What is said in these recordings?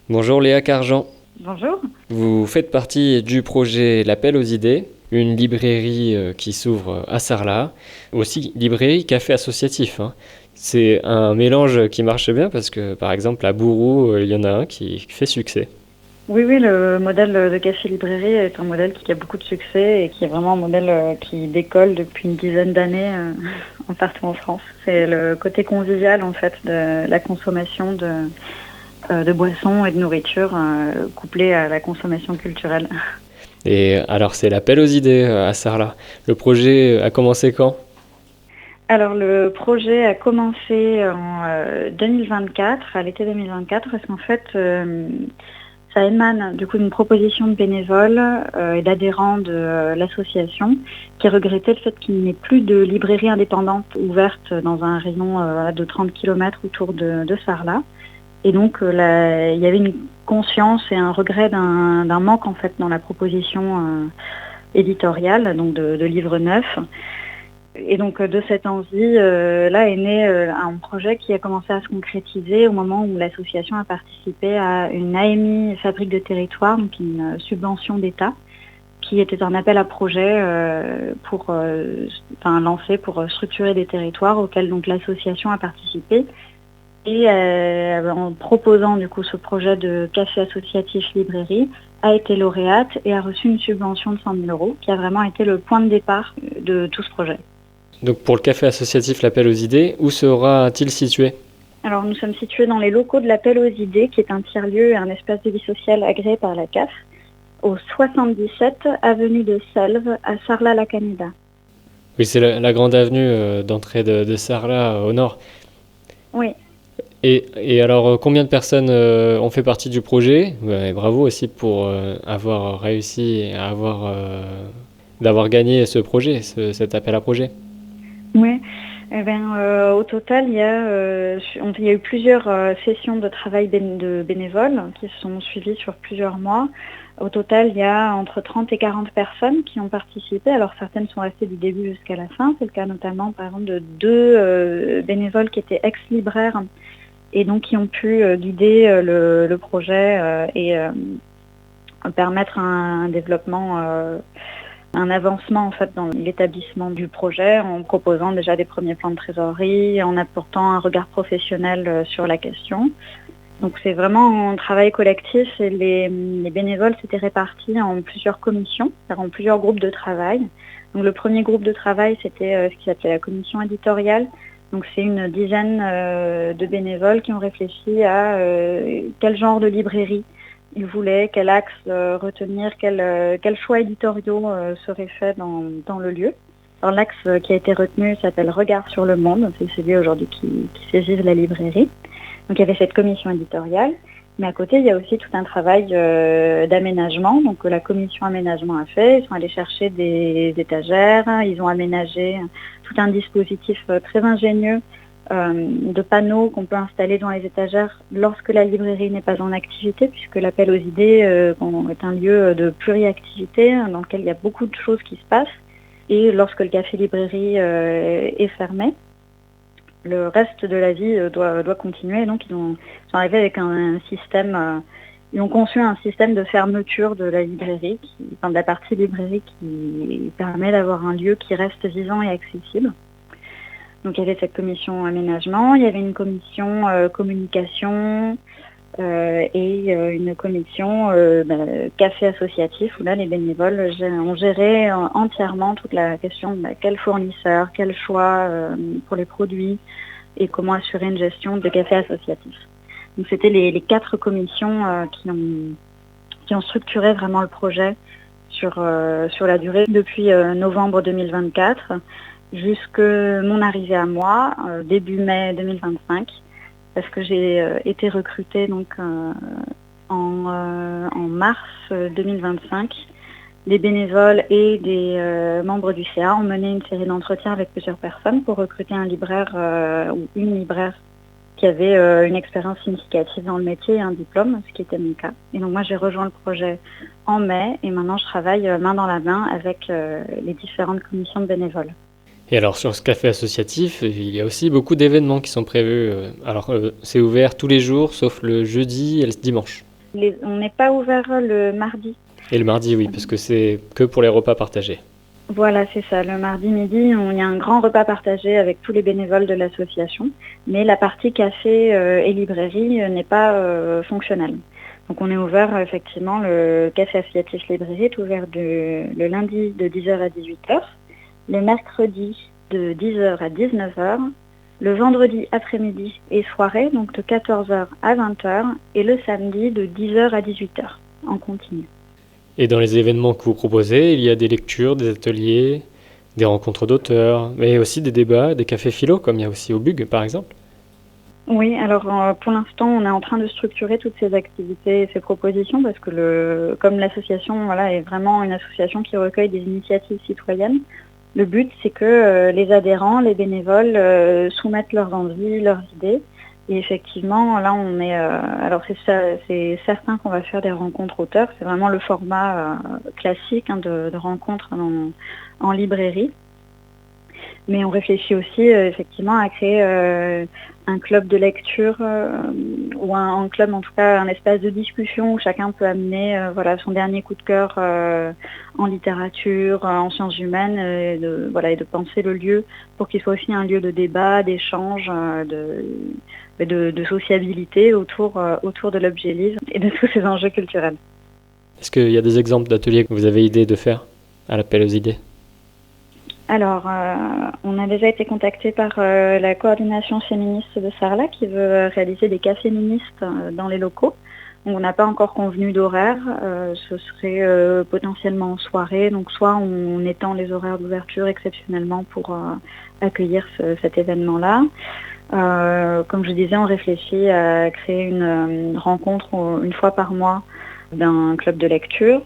Bonjour Léa Cargent. Bonjour. Vous faites partie du projet L'Appel aux idées, une librairie qui s'ouvre à Sarlat, aussi librairie café associatif, hein. C'est un mélange qui marche bien parce que par exemple à Bourou, il y en a un qui fait succès. Oui, oui, le modèle de café librairie est un modèle qui a beaucoup de succès et qui est vraiment un modèle qui décolle depuis une dizaine d'années en partout en France. C'est le côté convivial en fait de la consommation de boissons et de nourriture couplé à la consommation culturelle. Et alors c'est L'Appel aux idées à Sarlat. Le projet a commencé quand? Alors le projet a commencé en 2024, à l'été 2024, parce qu'en fait ça émane du coup d'une proposition de bénévoles et d'adhérents de l'association qui regrettaient le fait qu'il n'y ait plus de librairie indépendante ouverte dans un rayon de 30 km autour de Sarlat. Et donc il y avait une conscience et un regret d'un manque en fait dans la proposition éditoriale, donc de livres neufs. Et donc de cette envie, là est né un projet qui a commencé à se concrétiser au moment où l'association a participé à une AMI Fabrique de territoire, donc une subvention d'État, qui était un appel à projet lancé pour structurer des territoires auxquels donc l'association a participé. Et en proposant du coup ce projet de café associatif librairie, a été lauréate et a reçu une subvention de 100 000 euros, qui a vraiment été le point de départ de tout ce projet. Donc pour le café associatif L'Appel aux idées, où sera-t-il situé? Alors nous sommes situés dans les locaux de l'Appel aux idées, qui est un tiers-lieu et un espace de vie sociale agréé par la CAF, au 77 avenue de Selve, à Sarlat-la-Canéda. Oui, c'est la grande avenue d'entrée de Sarlat au nord. Oui. Et alors, combien de personnes ont fait partie du projet? Ouais, bravo aussi pour avoir réussi à d'avoir gagné ce projet, cet appel à projet. Oui. Eh ben, au total, il y a eu plusieurs sessions de travail de bénévoles qui se sont suivies sur plusieurs mois. Au total, il y a entre 30 et 40 personnes qui ont participé. Alors certaines sont restées du début jusqu'à la fin. C'est le cas notamment, par exemple, de deux bénévoles qui étaient ex-libraires et donc qui ont pu guider le projet et permettre un développement, un avancement en fait dans l'établissement du projet en proposant déjà des premiers plans de trésorerie, en apportant un regard professionnel sur la question. Donc c'est vraiment un travail collectif et les bénévoles s'étaient répartis en plusieurs commissions, c'est-à-dire en plusieurs groupes de travail. Donc le premier groupe de travail, c'était ce qui s'appelait la commission éditoriale. Donc c'est une dizaine de bénévoles qui ont réfléchi à quel genre de librairie ils voulaient, quel axe retenir, quels choix éditoriaux seraient faits dans le lieu. Alors l'axe qui a été retenu s'appelle Regard sur le monde, c'est celui aujourd'hui qui saisit la librairie. Donc il y avait cette commission éditoriale, mais à côté il y a aussi tout un travail d'aménagement. Donc la commission aménagement a fait, ils sont allés chercher des étagères, ils ont aménagé tout un dispositif très ingénieux de panneaux qu'on peut installer dans les étagères lorsque la librairie n'est pas en activité, puisque l'Appel aux idées est un lieu de pluriactivité dans lequel il y a beaucoup de choses qui se passent, et lorsque le café librairie est fermé, le reste de la vie doit continuer. Donc ils sont arrivés avec un système, ils ont conçu un système de fermeture de la librairie, de la partie librairie qui permet d'avoir un lieu qui reste vivant et accessible. Donc il y avait cette commission aménagement, il y avait une commission communication et une commission café associatif où là les bénévoles ont géré entièrement toute la question de quel fournisseur, quel choix pour les produits et comment assurer une gestion de café associatif. Donc c'était les quatre commissions qui ont structuré vraiment le projet sur la durée depuis novembre 2024 jusque mon arrivée à moi, début mai 2025, parce que j'ai été recrutée donc en mars 2025. Des bénévoles et des membres du CA ont mené une série d'entretiens avec plusieurs personnes pour recruter un libraire ou une libraire qui avait une expérience significative dans le métier et un diplôme, ce qui était mon cas. Et donc moi j'ai rejoint le projet en mai et maintenant je travaille main dans la main avec les différentes commissions de bénévoles. Et alors sur ce café associatif, il y a aussi beaucoup d'événements qui sont prévus. Alors c'est ouvert tous les jours, sauf le jeudi et le dimanche. On n'est pas ouvert le mardi. Et le mardi, oui, parce que c'est que pour les repas partagés. Voilà, c'est ça. Le mardi midi, il y a un grand repas partagé avec tous les bénévoles de l'association, mais la partie café et librairie n'est pas fonctionnelle. Donc on est ouvert, effectivement, le café associatif librairie est ouvert le lundi de 10h à 18h, le mercredi de 10h à 19h, le vendredi après-midi et soirée, donc de 14h à 20h, et le samedi de 10h à 18h, en continu. Et dans les événements que vous proposez, il y a des lectures, des ateliers, des rencontres d'auteurs, mais aussi des débats, des cafés philo, comme il y a aussi au BUG, par exemple. Oui, alors pour l'instant, on est en train de structurer toutes ces activités et ces propositions parce que comme l'association est vraiment une association qui recueille des initiatives citoyennes, le but c'est que les adhérents, les bénévoles soumettent leurs envies, leurs idées. Et effectivement, là on est... alors c'est certain qu'on va faire des rencontres auteurs, c'est vraiment le format classique de rencontres en librairie. Mais on réfléchit aussi effectivement à créer un club de lecture ou un club, en tout cas un espace de discussion où chacun peut amener son dernier coup de cœur en littérature, en sciences humaines, et de penser le lieu pour qu'il soit aussi un lieu de débat, d'échange, de sociabilité autour de l'objet livre et de tous ces enjeux culturels. Est-ce qu'il y a des exemples d'ateliers que vous avez idée de faire à l'appel aux idées ? Alors, on a déjà été contacté par la coordination féministe de Sarlat qui veut réaliser des cafés féministes dans les locaux. Donc, on n'a pas encore convenu d'horaire. Ce serait potentiellement en soirée. Donc, soit on étend les horaires d'ouverture exceptionnellement pour accueillir cet événement-là. Comme je disais, on réfléchit à créer une rencontre une fois par mois d'un club de lecture.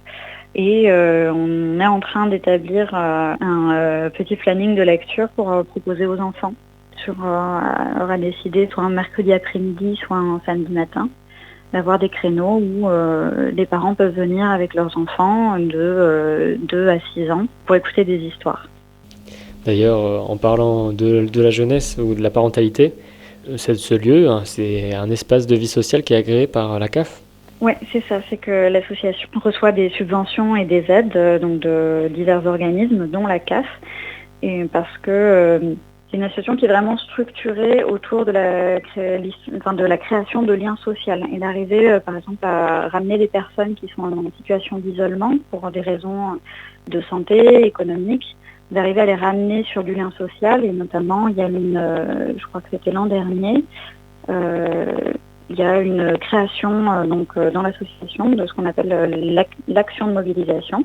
Et on est en train d'établir un petit planning de lecture pour proposer aux enfants. On aura décidé soit un mercredi après-midi, soit un samedi matin, d'avoir des créneaux où les parents peuvent venir avec leurs enfants de 2 à 6 ans pour écouter des histoires. D'ailleurs, en parlant de la jeunesse ou de la parentalité, ce lieu, c'est un espace de vie sociale qui est agréé par la CAF. Oui, c'est ça. C'est que l'association reçoit des subventions et des aides donc de divers organismes, dont la CAF, et parce que c'est une association qui est vraiment structurée autour de la création de liens sociaux et d'arriver, par exemple, à ramener des personnes qui sont en situation d'isolement pour des raisons de santé, économiques, d'arriver à les ramener sur du lien social. Et notamment, il y a je crois que c'était l'an dernier, il y a une création dans l'association de ce qu'on appelle l'action de mobilisation.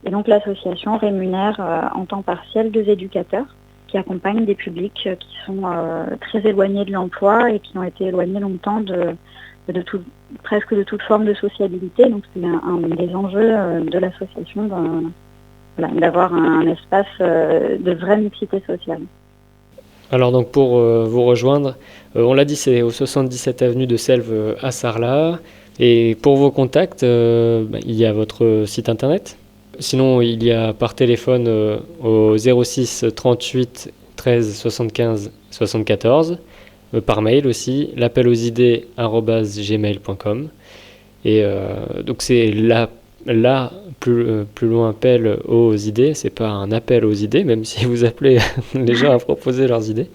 Et donc l'association rémunère en temps partiel 2 éducateurs qui accompagnent des publics qui sont très éloignés de l'emploi et qui ont été éloignés longtemps presque de toute forme de sociabilité. Donc c'est un des enjeux de l'association d'avoir un espace de vraie mixité sociale. Alors donc pour vous rejoindre, on l'a dit, c'est au 77 avenue de Selve à Sarlat. Et pour vos contacts, il y a votre site internet. Sinon, il y a par téléphone au 06 38 13 75 74. Par mail aussi, l'appelauxidées@gmail.com. Et donc c'est plus loin appel aux idées, c'est pas un appel aux idées, même si vous appelez les gens à proposer leurs idées.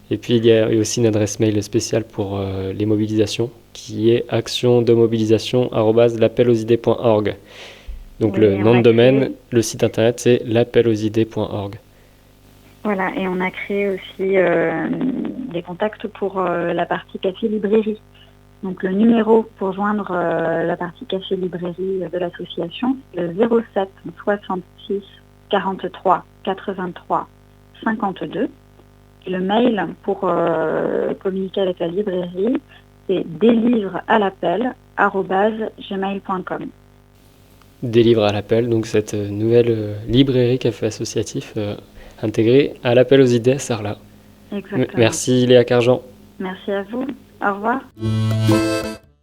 Et puis il y a aussi une adresse mail spéciale pour les mobilisations qui est action-de-mobilisation@l'appelauxidées.org. Donc oui, le nom de domaine, le site internet, c'est l'appelauxidées.org. Voilà, et on a créé aussi des contacts pour la partie café-librairie. Donc le numéro pour joindre la partie café-librairie de l'association, le 07 66 43 83 52. Le mail pour communiquer avec la librairie, c'est délivre-à-l'appel@gmail.com. Délivre à l'appel, donc cette nouvelle librairie café associatif intégrée à l'appel aux idées à Sarlat. Exactement. Merci Léa Cargent. Merci à vous. Au revoir.